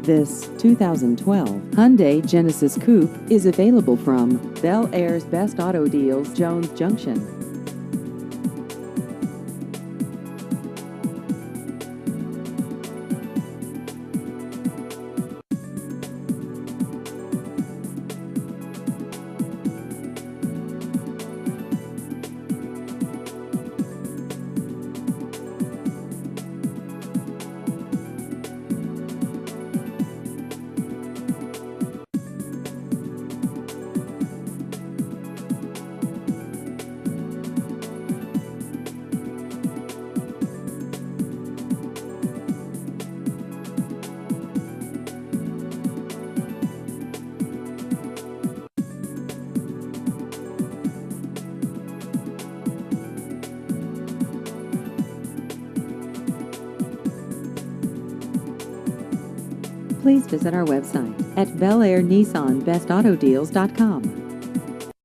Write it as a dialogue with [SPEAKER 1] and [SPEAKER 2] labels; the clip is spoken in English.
[SPEAKER 1] This 2012 Hyundai Genesis Coupe is available from Bel Air's Best Auto Deals, Jones Junction. Please visit our website at belairnissanbestautodeals.com.